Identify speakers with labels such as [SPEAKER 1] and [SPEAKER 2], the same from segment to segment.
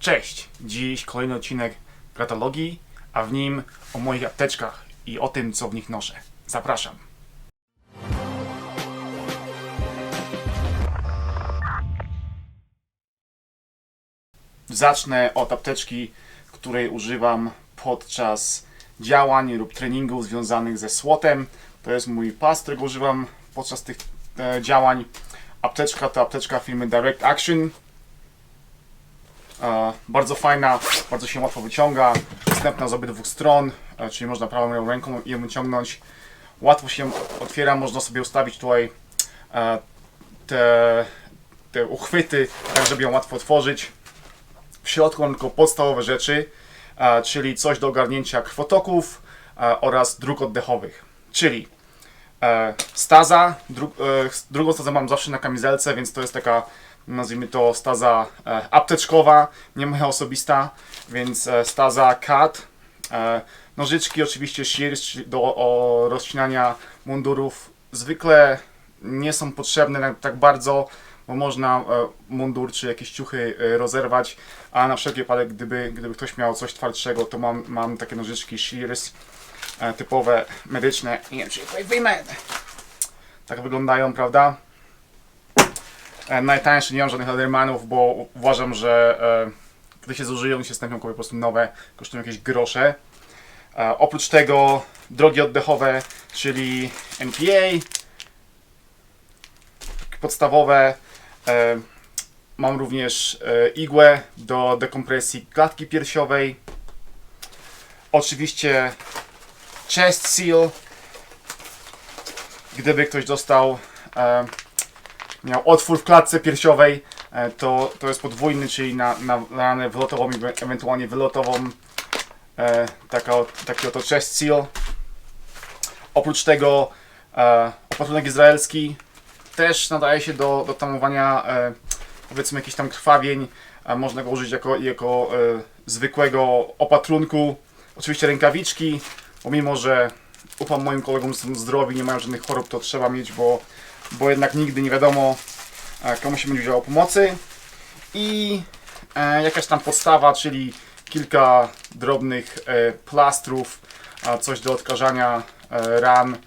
[SPEAKER 1] Cześć! Dziś kolejny odcinek Gratologii, a w nim o moich apteczkach i o tym, co w nich noszę. Zapraszam! Zacznę od apteczki, której używam podczas działań lub treningów związanych ze SWAT-em. To jest mój pas, którego używam podczas tych działań. Apteczka to apteczka firmy Direct Action. Bardzo fajna, bardzo się łatwo wyciąga, dostępna z obydwu stron, czyli można prawą ręką ją wyciągnąć. Łatwo się otwiera, można sobie ustawić tutaj te uchwyty, tak żeby ją łatwo otworzyć. W środku mam tylko podstawowe rzeczy, czyli coś do ogarnięcia krwotoków oraz dróg oddechowych. Czyli staza, drugą stazę mam zawsze na kamizelce, więc to jest taka, nazwijmy to, staza apteczkowa, nie moja osobista, więc staza CAT. Nożyczki oczywiście shears do rozcinania mundurów zwykle nie są potrzebne tak bardzo, bo można mundur czy jakieś ciuchy rozerwać, a na wszelki wypadek, gdyby ktoś miał coś twardszego, to mam takie nożyczki shears typowe, medyczne. Nie wiem, czy je tutaj wyjmę. Tak wyglądają, prawda? Najtańsze, nie mam żadnych Leathermanów, bo uważam, że gdy się zużyją, się stępią po prostu nowe, kosztują jakieś grosze. Oprócz tego drogi oddechowe, czyli NPA, podstawowe. Mam również igłę do dekompresji klatki piersiowej. Oczywiście chest seal, gdyby ktoś miał otwór w klatce piersiowej, to jest podwójny, czyli na ranę wylotową i ewentualnie wylotową, taki oto chest seal. Oprócz tego opatrunek izraelski też nadaje się do tamowania powiedzmy jakichś tam krwawień. Można go użyć jako zwykłego opatrunku. Oczywiście rękawiczki, pomimo że ufam moim kolegom, są zdrowi, nie mają żadnych chorób, to trzeba mieć, bo jednak nigdy nie wiadomo, komu się będzie udzielało pomocy. I jakaś tam podstawa, czyli kilka drobnych plastrów, coś do odkażania ran.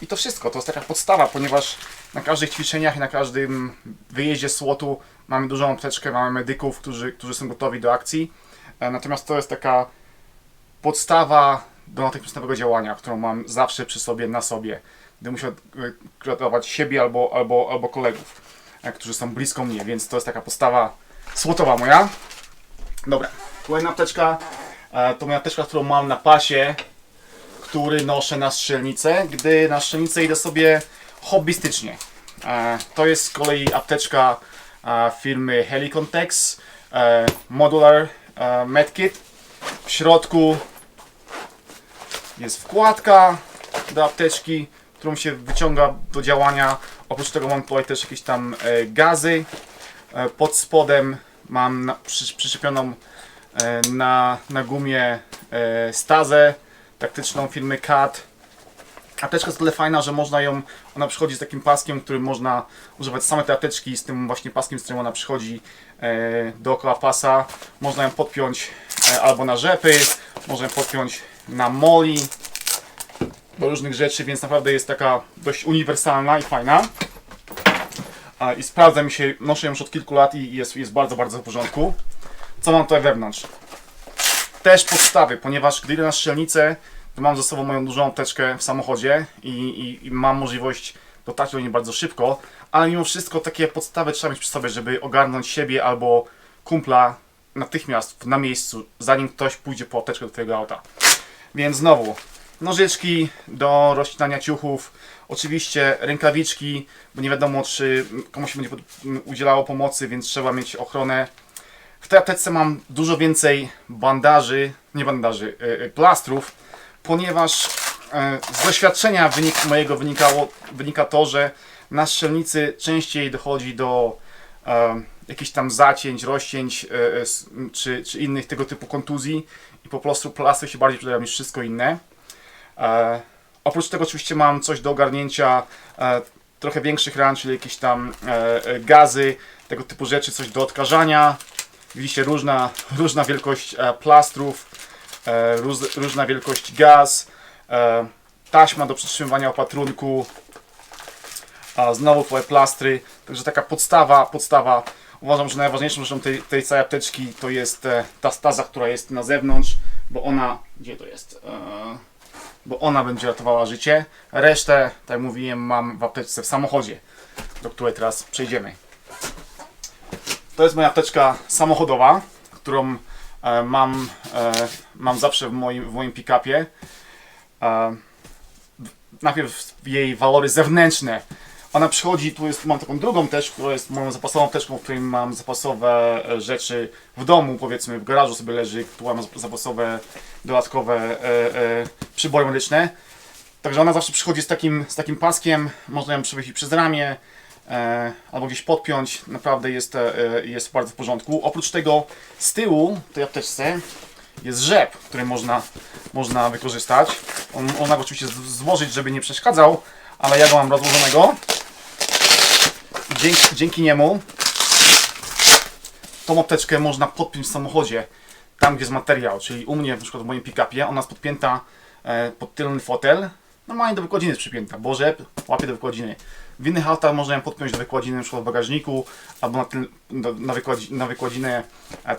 [SPEAKER 1] I to wszystko, to jest taka podstawa, ponieważ na każdych ćwiczeniach i na każdym wyjeździe SWAT-u mamy dużą apteczkę, mamy medyków, którzy są gotowi do akcji. Natomiast to jest taka podstawa do natychmiastowego działania, którą mam zawsze przy sobie, na sobie, gdy muszę ratować siebie albo kolegów, którzy są blisko mnie, więc to jest taka podstawa SWAT-owa moja. Dobra, kolejna apteczka to moja apteczka, którą mam na pasie, który noszę na strzelnicę, gdy na strzelnicę idę sobie hobbystycznie. To jest z kolei apteczka firmy Helicontex Modular Medkit. W środku jest wkładka do apteczki, którą się wyciąga do działania. Oprócz tego mam tutaj też jakieś tam gazy. Pod spodem mam przyczepioną na gumie stazę taktyczną firmy CAT. Apteczka jest tyle fajna, że ona przychodzi z takim paskiem, którym można używać same te apteczki, z tym właśnie paskiem, z którym ona przychodzi dookoła pasa. Można ją podpiąć albo na rzepy, można ją podpiąć na moli, do różnych rzeczy, więc naprawdę jest taka dość uniwersalna i fajna. I sprawdza mi się, noszę ją już od kilku lat i jest bardzo, bardzo w porządku. Co mam tutaj wewnątrz? Też podstawy, ponieważ gdy idę na strzelnicę, to mam ze sobą moją dużą apteczkę w samochodzie i mam możliwość dotarcia do niej bardzo szybko, ale mimo wszystko takie podstawy trzeba mieć przy sobie, żeby ogarnąć siebie albo kumpla natychmiast na miejscu, zanim ktoś pójdzie po apteczkę do twojego auta. Więc znowu, nożyczki do rozcinania ciuchów, oczywiście rękawiczki, bo nie wiadomo, czy komuś się będzie udzielało pomocy, więc trzeba mieć ochronę. W tej apteczce mam dużo więcej plastrów, ponieważ z doświadczenia mojego wynika to, że na strzelnicy częściej dochodzi do jakichś tam zacięć, rozcięć czy innych tego typu kontuzji i po prostu plastry się bardziej przydają niż wszystko inne. Oprócz tego oczywiście mam coś do ogarnięcia trochę większych ran, czyli jakieś tam gazy, tego typu rzeczy, coś do odkażania. Widzicie, różna wielkość plastrów, różna wielkość gaz, taśma do przytrzymywania opatrunku, znowu twoje plastry, także taka podstawa. Uważam, że najważniejszą rzeczą tej całej apteczki to jest ta staza, która jest na zewnątrz, bo ona, gdzie to jest? Bo ona będzie ratowała życie. Resztę, tak jak mówiłem, mam w apteczce w samochodzie, do której teraz przejdziemy. To jest moja apteczka samochodowa, którą mam zawsze w moim pick-upie. Najpierw jej walory zewnętrzne. Ona przychodzi, mam taką drugą też, która jest moją zapasową apteczką, w której mam zapasowe rzeczy w domu, powiedzmy w garażu sobie leży, tu mam zapasowe dodatkowe przybory medyczne. Także ona zawsze przychodzi z takim paskiem, można ją przewiesić przez ramię albo gdzieś podpiąć, naprawdę jest bardzo w porządku. Oprócz tego z tyłu w tej apteczce jest rzep, który można wykorzystać. Można go oczywiście złożyć, żeby nie przeszkadzał, ale ja go mam rozłożonego. Dzięki niemu tą apteczkę można podpiąć w samochodzie, tam gdzie jest materiał, czyli u mnie, na przykład w moim pick-upie, ona jest podpięta pod tylny fotel, normalnie do wykładziny jest przypięta, bo rzep łapie do wykładziny. W innych autach można ją podpiąć do wykładziny, na przykład w bagażniku, albo na wykładzinę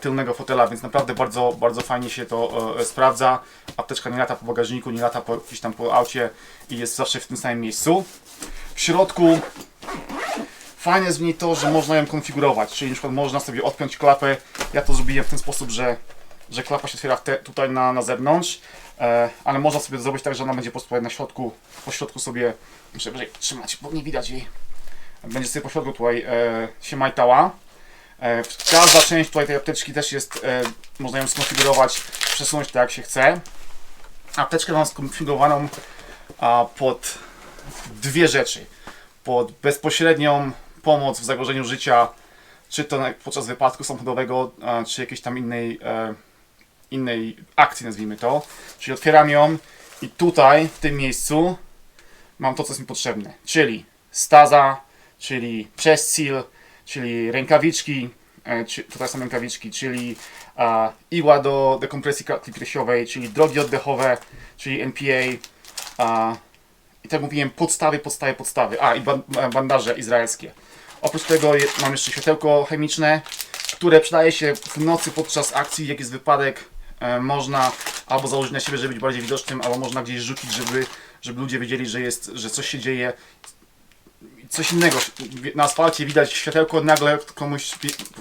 [SPEAKER 1] tylnego fotela, więc naprawdę bardzo fajnie się to sprawdza. Apteczka nie lata po bagażniku, nie lata gdzieś tam po aucie i jest zawsze w tym samym miejscu. W środku fajne jest w niej to, że można ją konfigurować, czyli na przykład można sobie odpiąć klapę. Ja to zrobiłem w ten sposób, że klapa się otwiera tutaj na zewnątrz, ale można sobie to zrobić tak, że ona będzie po prostu na środku, po środku sobie, muszę wyżej trzymać, bo nie widać jej, będzie sobie po środku tutaj się majtała. Każda część tutaj tej apteczki też jest, można ją skonfigurować, przesunąć tak jak się chce. Apteczkę mam skonfigurowaną pod dwie rzeczy. Pod bezpośrednią pomoc w zagrożeniu życia, czy to podczas wypadku samochodowego, czy jakiejś tam innej akcji, nazwijmy to. Czyli otwieram ją i tutaj, w tym miejscu mam to, co jest mi potrzebne. Czyli staza, czyli chest seal, czyli rękawiczki, tutaj są rękawiczki, czyli igła do dekompresji klatki piersiowej, czyli drogi oddechowe, czyli NPA. I tak mówiłem, podstawy. I bandaże izraelskie. Oprócz tego mam jeszcze światełko chemiczne, które przydaje się w nocy podczas akcji, jak jest wypadek. Można albo założyć na siebie, żeby być bardziej widocznym, albo można gdzieś rzucić, żeby ludzie wiedzieli, że coś się dzieje. Coś innego. Na asfalcie widać światełko, nagle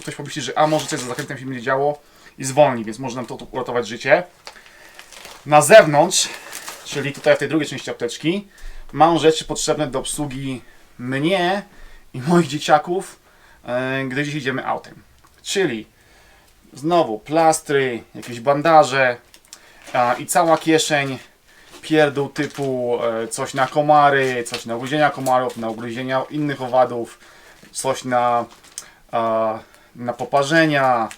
[SPEAKER 1] ktoś pomyśli, że może coś za zakrętem się będzie działo i zwolni, więc można nam to uratować życie. Na zewnątrz, czyli tutaj w tej drugiej części apteczki, mam rzeczy potrzebne do obsługi mnie i moich dzieciaków, gdy gdzieś idziemy autem. Czyli znowu plastry, jakieś bandaże i cała kieszeń pierdół typu coś na komary, coś na ugryzienia komarów, na ugryzienia innych owadów, coś na poparzenia,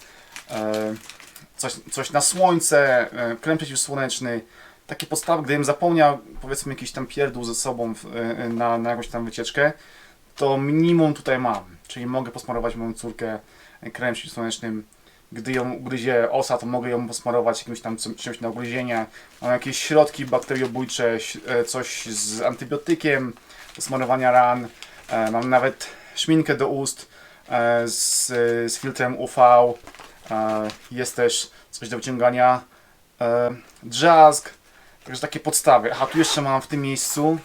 [SPEAKER 1] coś na słońce, krem przeciwsłoneczny. Takie podstawy, gdybym zapomniał, powiedzmy, jakiś tam pierdół ze sobą na jakąś tam wycieczkę, to minimum tutaj mam. Czyli mogę posmarować moją córkę kremem przeciwsłonecznym. Gdy ją ugryzie osa, to mogę ją posmarować jakimś tam czymś na ugryzienie. Mam jakieś środki bakteriobójcze, coś z antybiotykiem do smarowania ran. Mam nawet szminkę do ust z filtrem UV. Jest też coś do wyciągania drzazg. Także takie podstawy. Aha, tu jeszcze mam w tym miejscu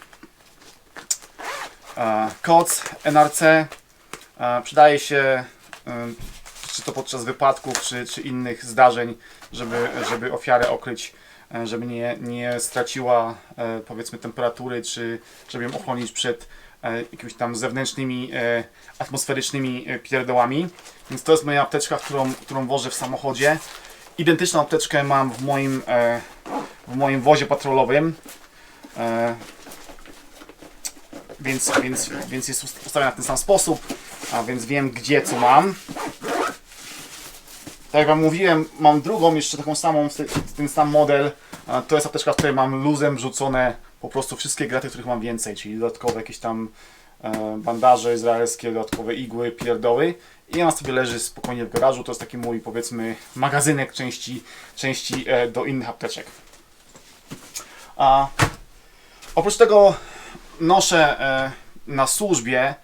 [SPEAKER 1] koc NRC. Przydaje się czy to podczas wypadków, czy innych zdarzeń, żeby ofiarę okryć, żeby nie straciła powiedzmy temperatury, czy żeby ją ochronić przed jakimiś tam zewnętrznymi, atmosferycznymi pierdołami. Więc to jest moja apteczka, którą wożę w samochodzie. Identyczną apteczkę mam w moim wozie patrolowym. Więc jest ustawiona w ten sam sposób, a więc wiem, gdzie co mam. Tak jak wam mówiłem, mam drugą, jeszcze taką samą, ten sam model. To jest apteczka, w której mam luzem wrzucone po prostu wszystkie graty, których mam więcej, czyli dodatkowe jakieś tam bandaże izraelskie, dodatkowe igły, pierdoły i ona sobie leży spokojnie w garażu. To jest taki mój, powiedzmy, magazynek części do innych apteczek. Oprócz tego noszę na służbie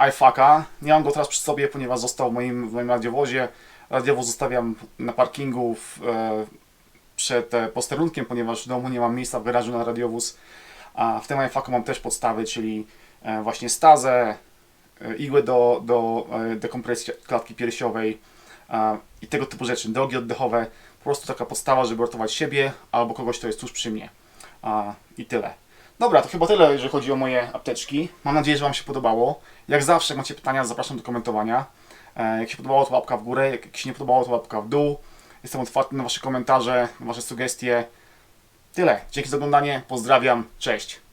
[SPEAKER 1] iFaka. Nie mam go teraz przy sobie, ponieważ został w moim radiowozie. Radiowóz zostawiam na parkingu przed posterunkiem, ponieważ w domu nie mam miejsca w garażu na radiowóz. A w tym iFaku mam też podstawy, czyli właśnie stazę, igłę do dekompresji klatki piersiowej i tego typu rzeczy, drogi oddechowe. Po prostu taka podstawa, żeby ratować siebie albo kogoś, kto jest tuż przy mnie. I tyle. Dobra, to chyba tyle, jeżeli chodzi o moje apteczki. Mam nadzieję, że Wam się podobało. Jak zawsze, jak macie pytania, zapraszam do komentowania. Jak się podobało, to łapka w górę. Jak się nie podobało, to łapka w dół. Jestem otwarty na Wasze komentarze, na Wasze sugestie. Tyle. Dzięki za oglądanie. Pozdrawiam. Cześć.